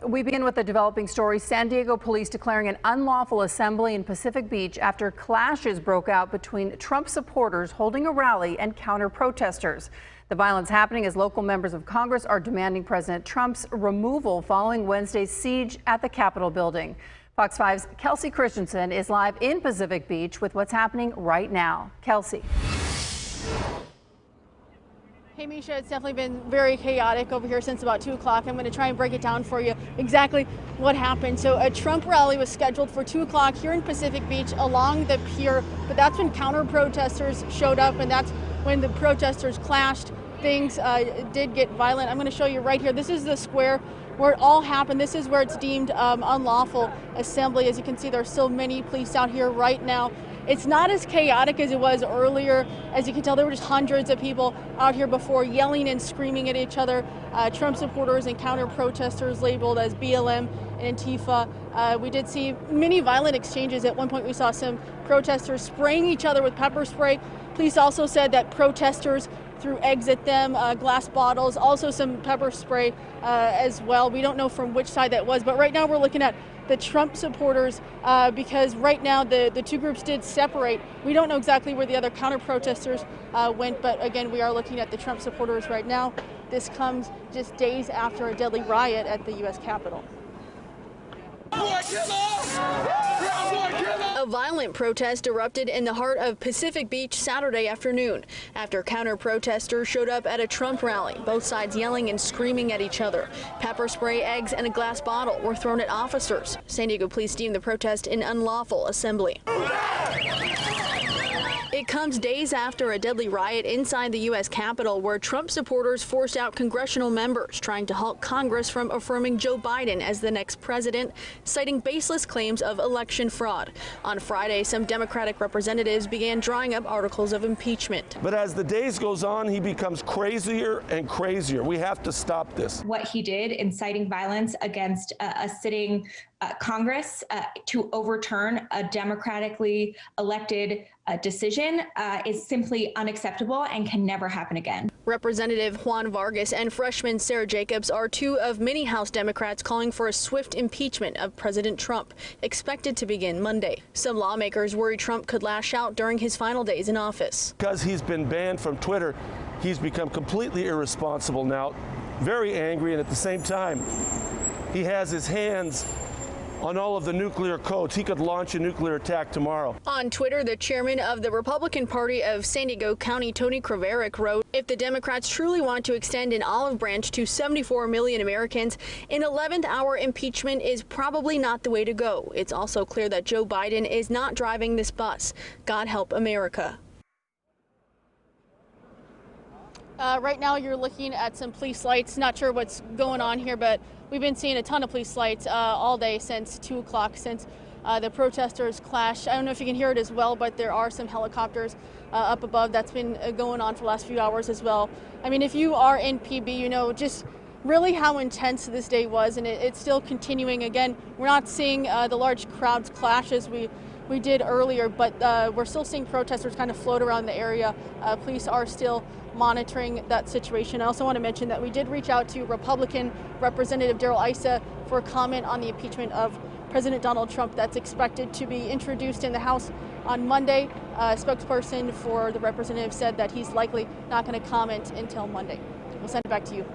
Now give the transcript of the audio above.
We begin with a developing story. San Diego police declaring an unlawful assembly in Pacific Beach after clashes broke out between Trump supporters holding a rally and counter-protesters. The violence happening as local members of Congress are demanding President Trump's removal following Wednesday's siege at the Capitol building. Fox 5's Kelsey Christensen is live in Pacific Beach with what's happening right now. Kelsey. Hey, Misha, it's definitely been very chaotic over here since about 2 o'clock. I'm going to try and break it down for you exactly what happened. So a Trump rally was scheduled for 2 o'clock here in Pacific Beach along the pier, but that's when counter-protesters showed up, and that's when the protesters clashed. Things did get violent. I'm going to show you right here. This is the square where it all happened. This is where it's deemed unlawful assembly. As you can see, there's still many police out here right now. It's not as chaotic as it was earlier. As you can tell, there were just hundreds of people out here before yelling and screaming at each other. Trump supporters and counter-protesters labeled as BLM and Antifa. We did see many violent exchanges. At one point, we saw some protesters spraying each other with pepper spray. Police also said that protesters threw eggs at them, glass bottles, also some pepper spray as well. We don't know from which side that was, but right now we're looking at the Trump supporters because right now the two groups did separate. We don't know exactly where the other counter-protesters went, but again, we are looking at the Trump supporters right now. This comes just days after a deadly riot at the U.S. Capitol. A violent protest erupted in the heart of Pacific Beach Saturday afternoon after counter-protesters showed up at a Trump rally, both sides yelling and screaming at each other. Pepper spray, eggs, and a glass bottle were thrown at officers. San Diego police deemed the protest an unlawful assembly. It comes days after a deadly riot inside the U.S. Capitol where Trump supporters forced out congressional members trying to halt Congress from affirming Joe Biden as the next president, citing baseless claims of election fraud. On Friday, some Democratic representatives began drawing up articles of impeachment. But as the days goes on, he becomes crazier and crazier. We have to stop this. What he did, inciting violence against a sitting Congress to overturn a democratically elected decision is simply unacceptable and can never happen again. Representative Juan Vargas and freshman Sarah Jacobs are two of many House Democrats calling for a swift impeachment of President Trump, expected to begin Monday. Some lawmakers worry Trump could lash out during his final days in office. Because he's been banned from Twitter, he's become completely irresponsible now, very angry, and at the same time, he has his hands on all of the nuclear codes. He could launch a nuclear attack tomorrow. On Twitter, the chairman of the Republican Party of San Diego County, Tony Kraverick, wrote, "If the Democrats truly want to extend an olive branch to 74 million Americans, an 11th hour impeachment is probably not the way to go. It's also clear that Joe Biden is not driving this bus. God help America." Right now you're looking at some police lights. Not sure what's going on here, but we've been seeing a ton of police lights all day since 2 o'clock, since the protesters clashed. I don't know if you can hear it as well, but there are some helicopters up above. That's been going on for the last few hours as well. I mean, if you are in PB, you know just really how intense this day was, and it's still continuing. Again, we're not seeing the large crowds clash as we did earlier, but we're still seeing protesters kind of float around the area. Police are still monitoring that situation. I also want to mention that we did reach out to Republican Representative Darrell Issa for a comment on the impeachment of President Donald Trump that's expected to be introduced in the House on Monday. A spokesperson for the representative said that he's likely not going to comment until Monday. We'll send it back to you.